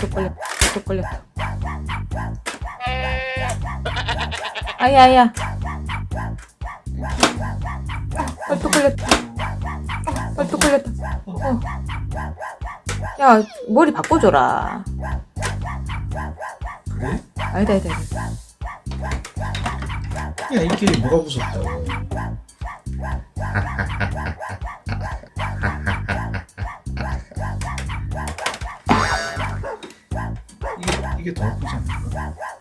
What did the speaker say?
발톱 걸렸다. 아야. 발톱 걸렸다. 야, 머리 바꿔줘라. 그래? 아니다. 야, 이 길이 뭐가 무섭다고. 이게 더 나쁘지 않나?